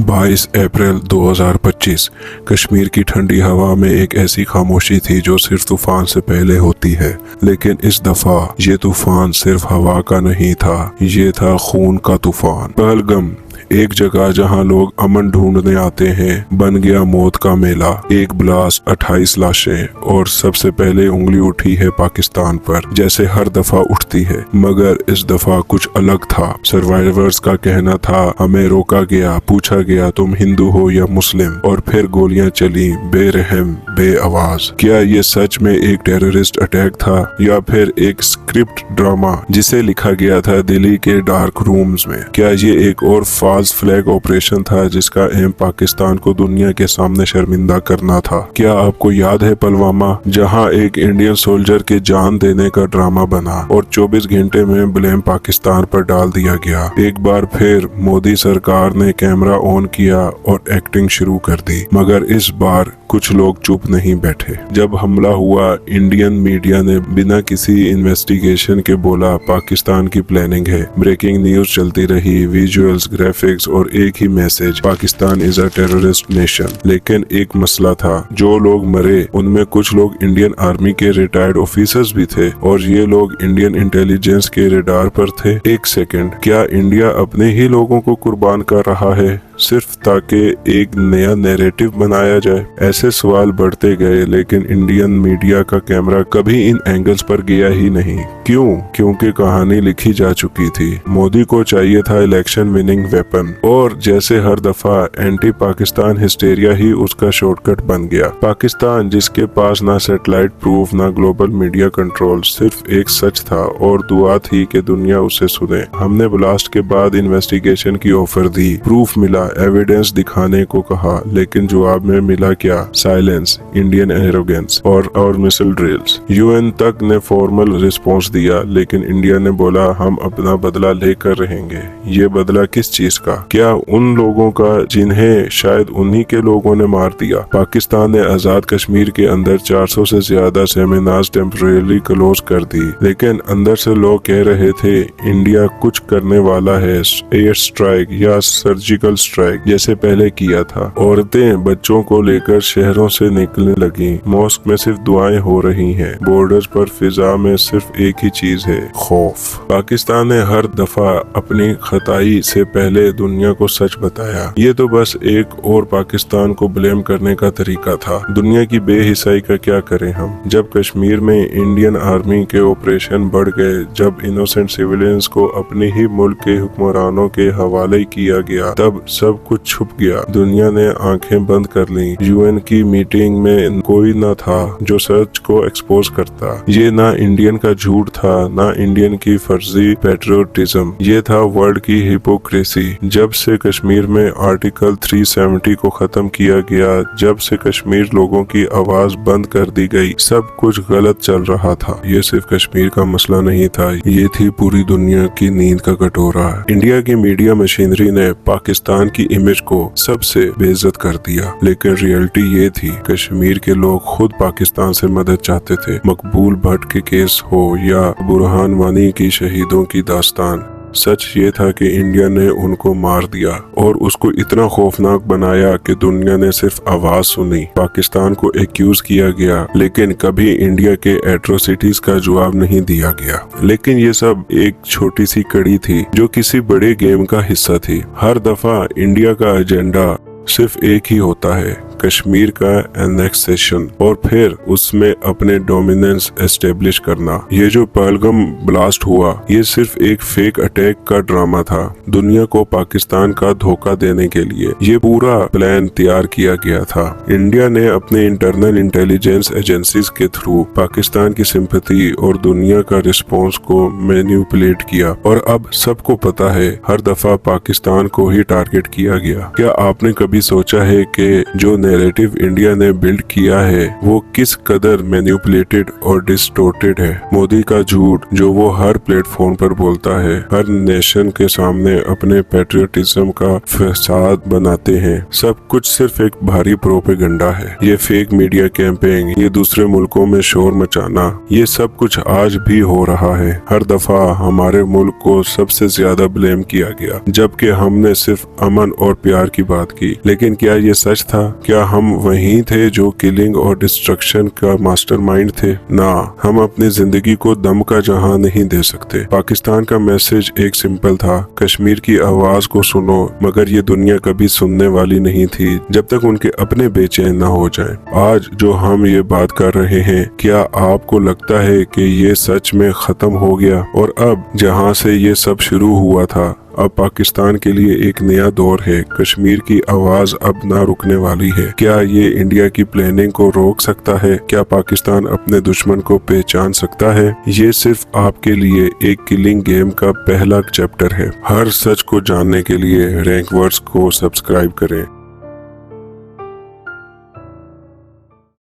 22 अप्रैल 2025 कश्मीर की ठंडी हवा में एक ऐसी खामोशी थी जो सिर्फ तूफान से पहले होती है, लेकिन इस दफा ये तूफान सिर्फ हवा का नहीं था, ये था खून का तूफान। पहलगाम, एक जगह जहां लोग अमन ढूंढने आते हैं, बन गया मौत का मेला। एक ब्लास्ट, 28 लाशें और सबसे पहले उंगली उठी है पाकिस्तान पर, जैसे हर दफा उठती है, मगर इस दफा कुछ अलग था। सर्वाइवर्स का कहना था, हमें रोका गया, पूछा गया तुम हिंदू हो या मुस्लिम, और फिर गोलियां चली बेरहम बेआवाज। क्या ये सच में एक टेररिस्ट अटैक था या फिर एक स्क्रिप्ट ड्रामा जिसे लिखा गया था दिल्ली के डार्क रूम्स में? क्या ये एक और फॉल्स फ्लैग ऑपरेशन था जिसका एम पाकिस्तान को दुनिया के सामने शर्मिंदा करना था? क्या आपको याद है पुलवामा, जहां एक इंडियन सोल्जर के जान देने का ड्रामा बना और 24 घंटे में ब्लेम पाकिस्तान पर डाल दिया गया? एक बार फिर मोदी सरकार ने कैमरा ऑन किया और एक्टिंग शुरू कर दी, मगर इस बार कुछ लोग चुप नहीं बैठे। जब हमला हुआ, इंडियन मीडिया ने बिना किसी इन्वेस्टिगेशन के बोला पाकिस्तान की प्लानिंग है। ब्रेकिंग न्यूज चलती रही, विजुअल्स, ग्राफिक्स और एक ही message, Pakistan is a terrorist nation. लेकिन एक मसला था, जो लोग मरे उनमें कुछ लोग इंडियन आर्मी के रिटायर्ड ऑफिसर्स भी थे और ये लोग इंडियन इंटेलिजेंस के रडार पर थे। एक सेकंड, क्या इंडिया अपने ही लोगों को कुर्बान कर रहा है सिर्फ ताकि एक नया नैरेटिव बनाया जाए? ऐसे सवाल बढ़ते गए, लेकिन इंडियन मीडिया का कैमरा कभी इन एंगल्स पर गया ही नहीं। क्यों? क्योंकि कहानी लिखी जा चुकी थी। मोदी को चाहिए था इलेक्शन विनिंग वेपन, और जैसे हर दफा एंटी पाकिस्तान हिस्टेरिया ही उसका शॉर्टकट बन गया। पाकिस्तान, जिसके पास ना सैटेलाइट प्रूफ ना ग्लोबल मीडिया कंट्रोल, सिर्फ एक सच था और दुआ थी कि दुनिया उसे सुने। हमने ब्लास्ट के बाद इन्वेस्टिगेशन की ऑफर दी, प्रूफ मिला, एविडेंस दिखाने को कहा, लेकिन जवाब में मिला क्या? साइलेंस, इंडियन एरोगेंस और मिसाइल ड्रिल्स। यूएन तक ने फॉर्मल रिस्पांस दिया, लेकिन इंडिया ने बोला हम अपना बदला लेकर रहेंगे। ये बदला किस चीज का? क्या उन लोगों का जिन्हें शायद उन्हीं के लोगों ने मार दिया? पाकिस्तान ने आजाद कश्मीर के अंदर 400 से ज्यादा सेमिनार्स टेम्परेरी क्लोज कर दी, लेकिन अंदर से लोग कह रहे थे इंडिया कुछ करने वाला है, एयर स्ट्राइक या सर्जिकल स्ट्राइक जैसे पहले किया था। औरतें बच्चों को लेकर शहरों से निकलने लगी, मॉस्क में सिर्फ दुआएं हो रही हैं, बॉर्डर्स पर फिजा में सिर्फ एक ही चीज है, खौफ। पाकिस्तान ने हर दफा अपनी खताई से पहले दुनिया को सच बताया। ये तो बस एक और पाकिस्तान को ब्लेम करने का तरीका था। दुनिया की बेहिसाई का क्या करें हम? जब कश्मीर में इंडियन आर्मी के ऑपरेशन बढ़ गए, जब इनोसेंट सिविलियंस को अपने ही मुल्क के हुक्मरानों के हवाले किया गया, तब सब कुछ छुप गया। दुनिया ने आंखें बंद कर ली। यूएन की मीटिंग में कोई न था जो सच को एक्सपोज करता। ये ना इंडियन का झूठ था, ना इंडियन की फर्जी पैट्रियोटिज्म, ये था वर्ल्ड की हिपोक्रेसी। जब से कश्मीर में आर्टिकल 370 को खत्म किया गया, जब से कश्मीर लोगों की आवाज बंद कर दी गई, सब कुछ गलत चल रहा था। ये सिर्फ कश्मीर का मसला नहीं था, ये थी पूरी दुनिया की नींद का कटोरा। इंडिया की मीडिया मशीनरी ने पाकिस्तान की इमेज को सबसे बेइज्जत कर दिया, लेकिन रियलिटी ये थी, कश्मीर के लोग खुद पाकिस्तान से मदद चाहते थे। मकबूल भट्ट के केस हो या बुरहान वानी की शहीदों की दास्तान, सच ये था कि इंडिया ने उनको मार दिया और उसको इतना खौफनाक बनाया कि दुनिया ने सिर्फ आवाज सुनी। पाकिस्तान को एक्यूज किया गया, लेकिन कभी इंडिया के एट्रोसिटीज का जवाब नहीं दिया गया। लेकिन ये सब एक छोटी सी कड़ी थी जो किसी बड़े गेम का हिस्सा थी। हर दफा इंडिया का एजेंडा सिर्फ एक ही होता है, कश्मीर का एनेक्सेशन, और फिर उसमें अपने डोमिनेंस एस्टेब्लिश करना। ये जो पहलगाम ब्लास्ट हुआ, ये सिर्फ एक फेक अटैक का ड्रामा था, दुनिया को पाकिस्तान का धोखा देने के लिए। ये पूरा प्लान तैयार किया गया था। इंडिया ने अपने इंटरनल इंटेलिजेंस एजेंसीज के थ्रू पाकिस्तान की सिंपैथी और दुनिया का रिस्पॉन्स को मैनिपुलेट किया, और अब सबको पता है हर दफा पाकिस्तान को ही टारगेट किया गया। क्या आपने कभी सोचा है कि जो नैरेटिव इंडिया ने बिल्ड किया है वो किस कदर मैनिपुलेटेड और डिस्टोर्टेड है। मोदी का झूठ जो वो हर प्लेटफॉर्म पर बोलता है, हर नेशन के सामने अपने पैट्रियटिज्म का फसाद बनाते हैं, सब कुछ सिर्फ एक भारी प्रोपेगेंडा है। ये फेक मीडिया कैंपेन, ये दूसरे मुल्कों में शोर मचाना, ये सब कुछ आज भी हो रहा है। हर दफा हमारे मुल्क को सबसे ज्यादा ब्लेम किया गया, जबकि हमने सिर्फ अमन और प्यार की बात की। लेकिन क्या ये सच था? क्या हम वही थे जो किलिंग और डिस्ट्रक्शन का मास्टरमाइंड थे? ना, हम अपनी जिंदगी को दम का जहां नहीं दे सकते। पाकिस्तान का मैसेज एक सिंपल था, कश्मीर की आवाज को सुनो, मगर ये दुनिया कभी सुनने वाली नहीं थी जब तक उनके अपने बेचैन न हो जाएं। आज जो हम ये बात कर रहे हैं, क्या आपको लगता है कि ये सच में खत्म हो गया और अब जहां से ये सब शुरू हुआ था, अब पाकिस्तान के लिए एक नया दौर है? कश्मीर की आवाज अब ना रुकने वाली है। क्या ये इंडिया की प्लानिंग को रोक सकता है? क्या पाकिस्तान अपने दुश्मन को पहचान सकता है? ये सिर्फ आपके लिए एक किलिंग गेम का पहला चैप्टर है। हर सच को जानने के लिए रैंक वर्ड्स को सब्सक्राइब करें।